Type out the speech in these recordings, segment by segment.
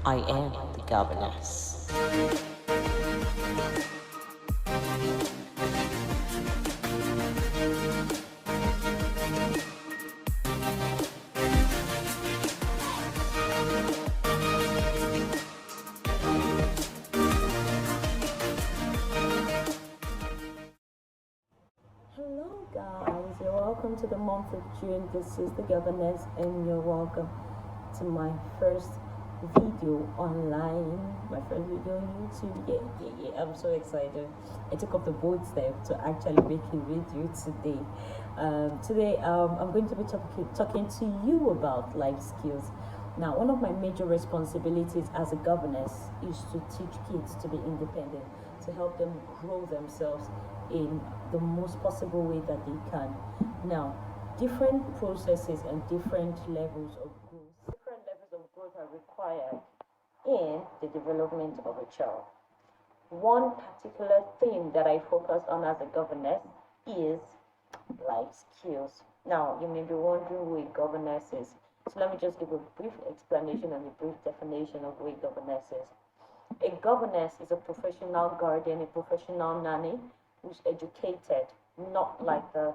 I am the governess. Hello guys, you're welcome to the month of June. This is the governess and you're welcome to my first video online, my first video on YouTube. Yeah, I'm so excited. I took up the bold step to actually make a video today. I'm going to be talking to you about life skills. Now, one of my major responsibilities as a governess is to teach kids to be independent, to help them grow themselves in the most possible way that they can. Now, different processes and different levels of growth, are required in the development of a child. One particular thing that I focus on as a governess is life skills. Now, you may be wondering who a governess is. So let me just give a brief explanation and a brief definition of who a governess is. A governess is a professional guardian, a professional nanny who's educated, not like the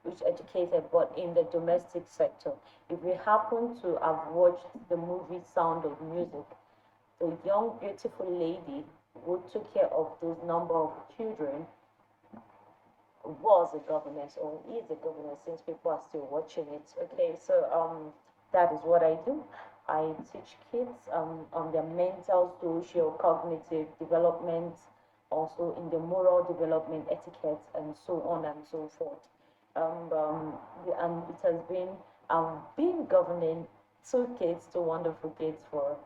who's educated, but in the domestic sector. If you happen to have watched the movie Sound of Music, the young, beautiful lady who took care of those number of children was a governess or is a governess since people are still watching it. Okay, so that is what I do. I teach kids on their mental, social, cognitive development, also in the moral development, etiquette, and so on and so forth. And it has been I've been governing two kids, two wonderful kids for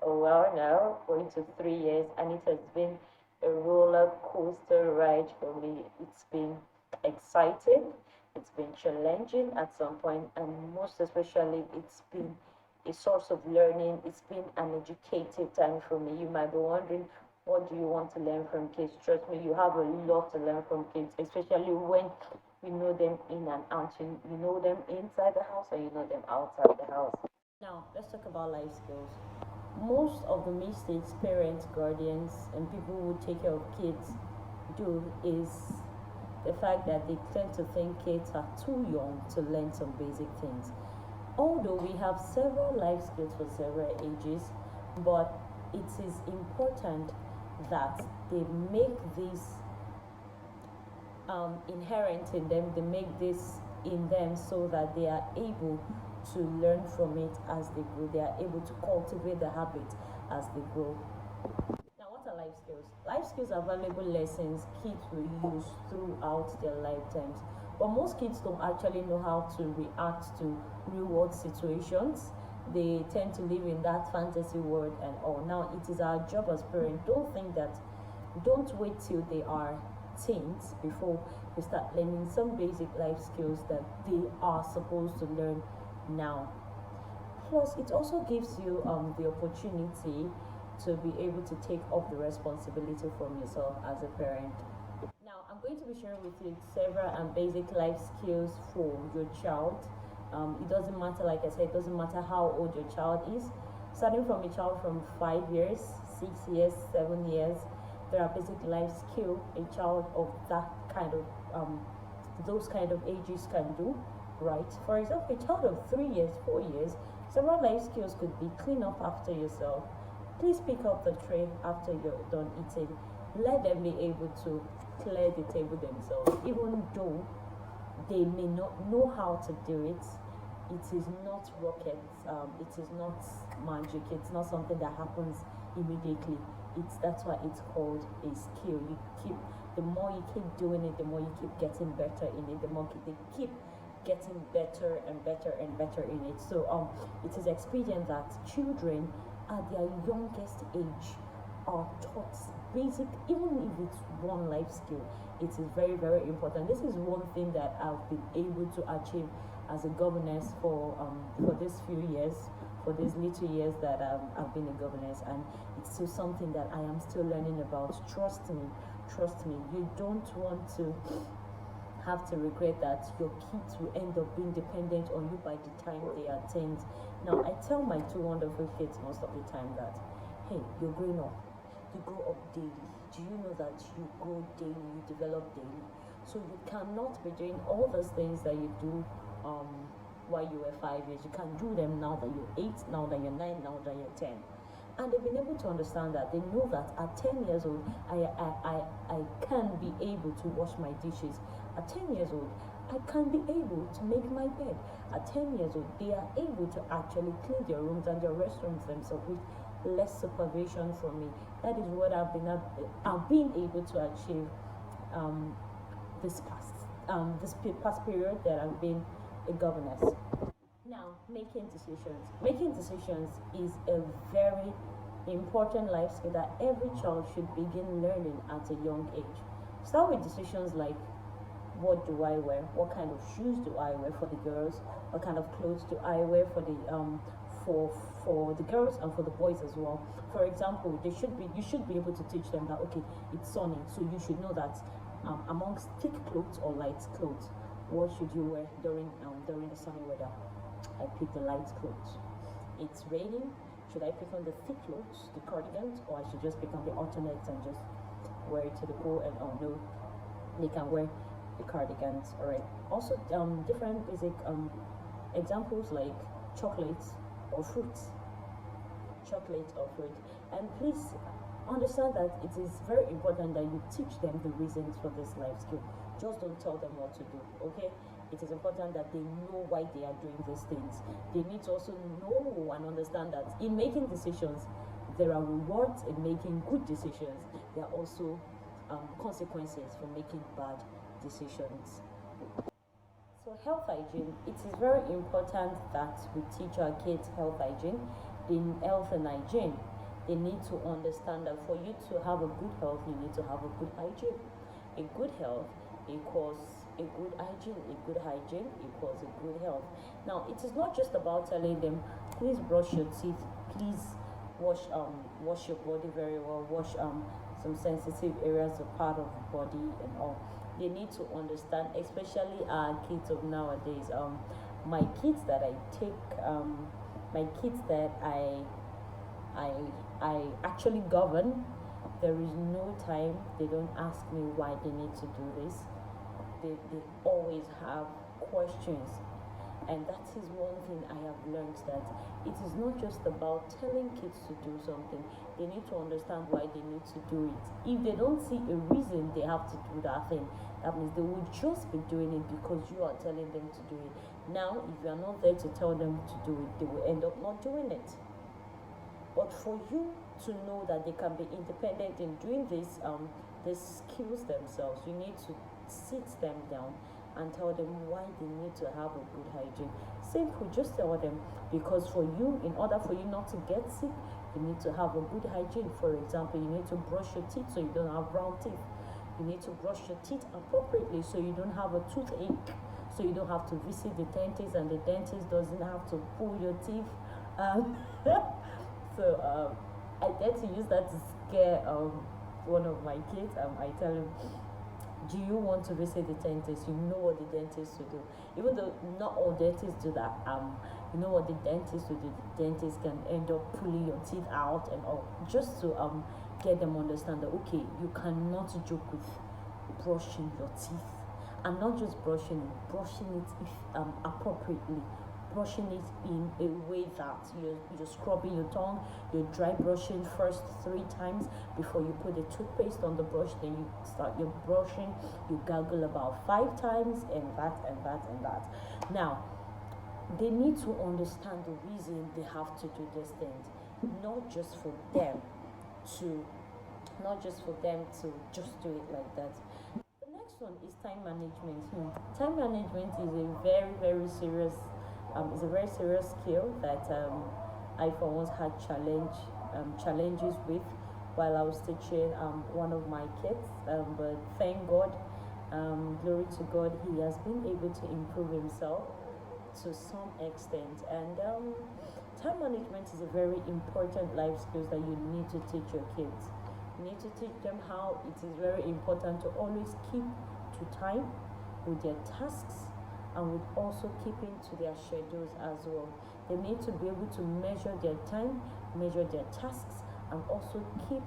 a while now, going to 3 years, and it has been a roller coaster ride for me. It's been exciting, it's been challenging at some point, and most especially, it's been a source of learning. It's been an educative time for me. You might be wondering, what do you want to learn from kids? Trust me, you have a lot to learn from kids, especially when you know them in and out. You know them inside the house and you know them outside the house. Now, let's talk about life skills. Most of the mistakes parents, guardians, and people who take care of kids do is the fact that they tend to think kids are too young to learn some basic things. Although we have several life skills for several ages, but it is important that they make this inherent in them, they make this in them so that they are able to learn from it as they grow. They are able to cultivate the habit as they grow. Now, what are life skills? Life skills are valuable lessons kids will use throughout their lifetimes. But most kids don't actually know how to react to real world situations. They tend to live in that fantasy world and all. Now, it is our job as parents. Don't wait till they are teens before you start learning some basic life skills that they are supposed to learn now. Plus, it also gives you the opportunity to be able to take up the responsibility from yourself as a parent. Now, I'm going to be sharing with you several basic life skills for your child. It doesn't matter, like I said, it doesn't matter how old your child is. Starting from a child from 5 years, 6 years, 7 years, there are basic life skills a child of that kind of those kind of ages can do, right? For example, a child of 3 years, 4 years, several life skills could be clean up after yourself. Please pick up the tray after you're done eating. Let them be able to clear the table themselves, even though they may not know how to do it. It is not rocket. It is not magic. It's not something that happens immediately. That's why it's called a skill. The more you keep doing it, the more you keep getting better in it. The more they keep getting better and better and better in it. So it is expedient that children at their youngest age are taught basic, even if it's one life skill. It is very, very important. This is one thing that I've been able to achieve as a governess for these few years, for these little years that I've been a governess, and it's still something that I am still learning about. Trust me, you don't want to have to regret that your kids will end up being dependent on you by the time they are teens. Now, I tell my two wonderful kids most of the time that, hey, you're growing up, you grow up daily. Do you know that you grow daily, you develop daily? So you cannot be doing all those things that you do while you were 5 years. You can do them now that you're 8, now that you're 9, now that you're 10. And they've been able to understand that. They know that at 10 years old, I can be able to wash my dishes. At 10 years old, I can be able to make my bed. At 10 years old, they are able to actually clean their rooms and their restrooms themselves with less supervision from me. That is what I've been able to achieve this past period that I've been a governess. Now, making decisions. Making decisions is a very important life skill that every child should begin learning at a young age. Start with decisions like, what do I wear? What kind of shoes do I wear for the girls? What kind of clothes do I wear for the girls and for the boys as well? For example, you should be able to teach them that, okay, it's sunny, so you should know that amongst thick clothes or light clothes, what should you wear during the sunny weather? I pick the light clothes. It's raining. Should I pick on the thick clothes, the cardigans, or I should just pick on the alternates and just wear it to the pool? And oh no, they can wear the cardigans. All right. Also, different basic examples like chocolates or fruits. Chocolate or fruit. And please understand that it is very important that you teach them the reasons for this life skill. Just don't tell them what to do, okay? It is important that they know why they are doing these things. They need to also know and understand that in making decisions, there are rewards in making good decisions. There are also consequences for making bad decisions. So health hygiene, it is very important that we teach our kids health hygiene. In health and hygiene, they need to understand that for you to have a good health, you need to have a good hygiene. A good health equals a good hygiene. A good hygiene equals a good health. Now, it is not just about telling them, please brush your teeth, please wash your body very well, wash some sensitive areas or part of the body and all. They need to understand, especially our kids of nowadays. My kids that I take, my kids that I actually govern. There is no time they don't ask me why they need to do this. They always have questions, and that is one thing I have learned, that it is not just about telling kids to do something. They need to understand why they need to do it. If they don't see a reason they have to do that thing, that means they will just be doing it because you are telling them to do it. Now, if you are not there to tell them to do it, they will end up not doing it. But for you to know that they can be independent in doing these skills themselves, you need to sit them down and tell them why they need to have a good hygiene. Simple, just tell them, because for you, in order for you not to get sick, you need to have a good hygiene. For example, you need to brush your teeth so you don't have brown teeth. You need to brush your teeth appropriately so you don't have a toothache, so you don't have to visit the dentist and the dentist doesn't have to pull your teeth. So I tend to use that to scare one of my kids. I tell him, do you want to visit the dentist? You know what the dentist will do. Even though not all dentists do that, you know what the dentist will do. The dentist can end up pulling your teeth out and all, just to get them understand that, okay, you cannot joke with brushing your teeth, and not just brushing it appropriately. Brushing it in a way that you're scrubbing your tongue, you're dry brushing first 3 times before you put the toothpaste on the brush, then you start your brushing, you gargle about 5 times, and that and that and that. Now, they need to understand the reason they have to do these things, not just for them to just do it like that. The next one is time management. Time management is a very, very serious skill that I for once had challenges with while I was teaching one of my kids. But thank God, glory to God, he has been able to improve himself to some extent. And time management is a very important life skill that you need to teach your kids. You need to teach them how it is very important to always keep to time. with their tasks and with also keeping to their schedules as well. They need to be able to measure their time, measure their tasks, and also keep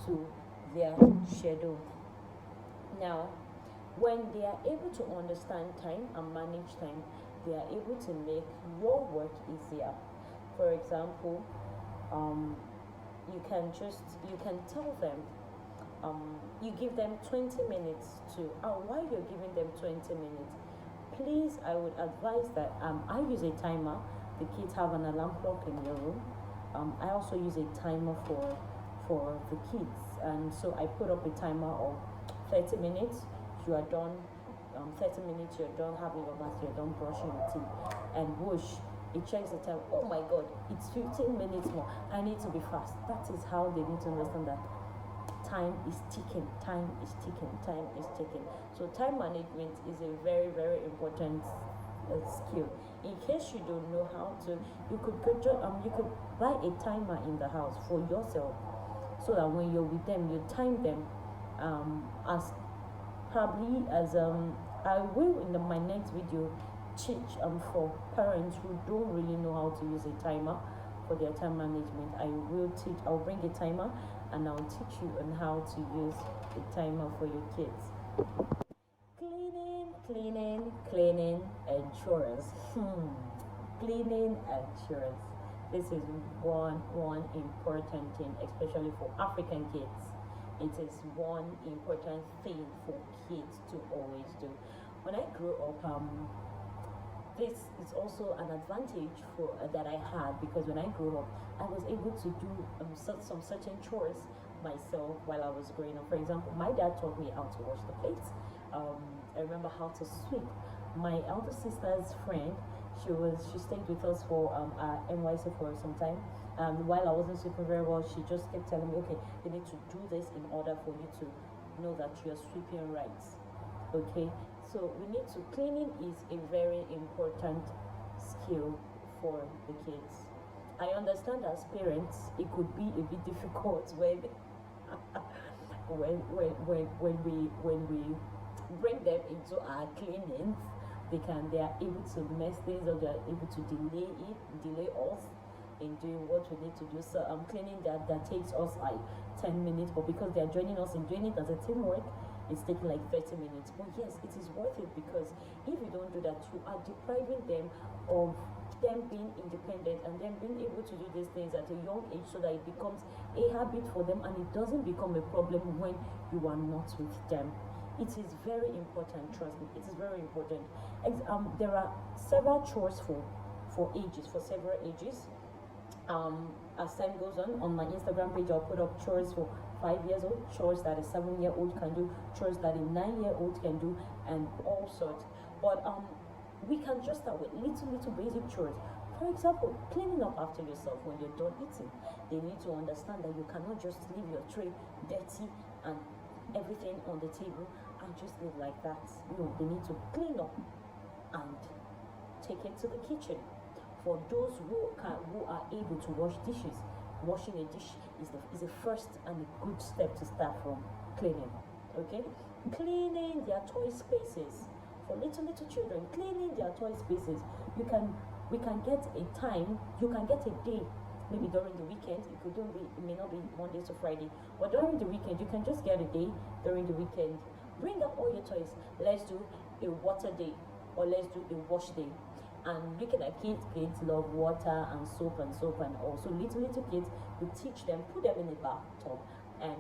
to their schedule. Now, when they are able to understand time and manage time, they are able to make your work easier. For example, you can tell them, you give them 20 minutes to, while you're giving them 20 minutes, please, I would advise that I use a timer. The kids have an alarm clock in their room. I also use a timer for the kids, and so I put up a timer of 30 minutes. You are done. 30 minutes, you're done having your bath, you're done brushing your teeth, and whoosh, it checks the time. Oh my God, it's 15 minutes more. I need to be fast. That is how they need to understand that time is ticking, time is ticking, time is ticking. So time management is a very, very important skill. In case you don't know how to, you could buy a timer in the house for yourself, so that when you're with them, you time them as probably as I will in my next video teach for parents who don't really know how to use a timer for their time management. I'll bring a timer and I'll teach you on how to use a timer for your kids. Cleaning and chores. Cleaning and chores. This is one important thing, especially for African kids. It is one important thing for kids to always do. When I grew up, this is also an advantage that I had, because when I grew up, I was able to do some certain chores myself while I was growing up. For example, my dad taught me how to wash the plates. I remember how to sweep. My elder sister's friend, she stayed with us for NYC for some time. While I wasn't super very well, she just kept telling me, okay, you need to do this in order for you to know that you're sweeping right. Okay, so cleaning is a very important skill for the kids. I understand as parents, it could be a bit difficult when when we bring them into our cleanings. They are able to mess things up, they are able to delay us in doing what we need to do. So cleaning that takes us like 10 minutes, but because they are joining us in doing it as a teamwork, it's taking like 30 minutes. But yes, it is worth it, because if you don't do that, you are depriving them of them being independent and them being able to do these things at a young age, so that it becomes a habit for them and it doesn't become a problem when you are not with them. It is very important, trust me, it is very important. There are several chores for several ages. As time goes on my Instagram page, I'll put up chores for 5 years old, chores that a 7-year-old can do, chores that a 9-year-old can do, and all sorts. But we can just start with little basic chores. For example, cleaning up after yourself when you're done eating. They need to understand that you cannot just leave your tray dirty and everything on the table and just live like that. No, they need to clean up and take it to the kitchen. For those who are able to wash dishes, washing a dish is a first and a good step to start from cleaning. Okay, cleaning their toy spaces. For little children, cleaning their toy spaces. We can get a time. You can get a day. Maybe during the weekend, it may not be Monday to Friday, but during the weekend, you can just get a day during the weekend. Bring up all your toys. Let's do a water day, or let's do a wash day. And looking at kids love water and soap, and also little kids, we teach them, put them in a bathtub and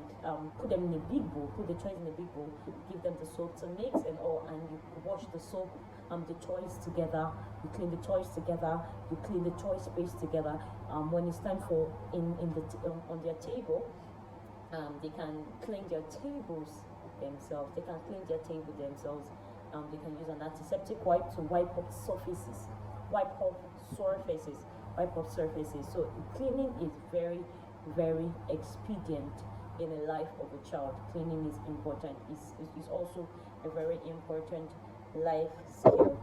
put them in a big bowl, put the toys in a big bowl, give them the soap to mix and all, and you wash the soap, the toys together, you clean the toys together, you clean the toy space together. When it's time for on their table, they can clean their tables themselves. They can clean their table themselves. They can use an antiseptic wipe to wipe up surfaces. So cleaning is very, very expedient in the life of a child. Cleaning is important. It's also a very important life skill.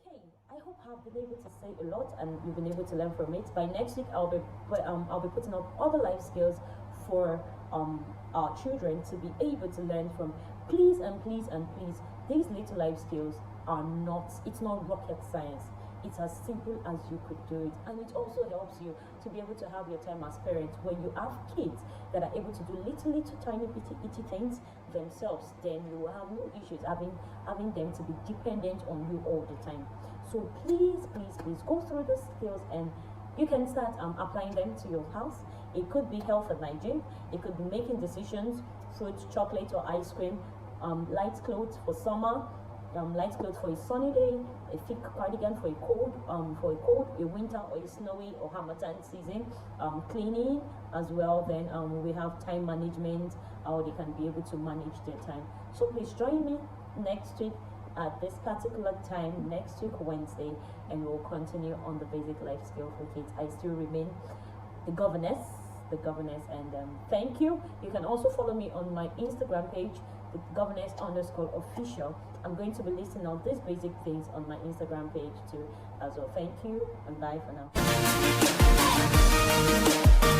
Okay, I hope I've been able to say a lot and you've been able to learn from it. By next week, I'll be putting up other life skills for our children to be able to learn from. Please, these little life skills are not, it's not rocket science. It's as simple as you could do it, and it also helps you to be able to have your time as parents. When you have kids that are able to do little tiny bitty things themselves, then you will have no issues having them to be dependent on you all the time. So please go through the skills, and you can start applying them to your house. It could be health and hygiene, it could be making decisions, fruit, chocolate or ice cream, light clothes for summer, light clothes for a sunny day, a thick cardigan for a cold, a winter or a snowy or harmattan season, cleaning as well. Then we have time management, how they can be able to manage their time. So please join me next week at this particular time, next week Wednesday, and we'll continue on the basic life skill for kids. I still remain the governess, and thank you. You can also follow me on my Instagram page, the governess_official. I'm going to be listing out these basic things on my Instagram page too as well. Thank you, and bye for now.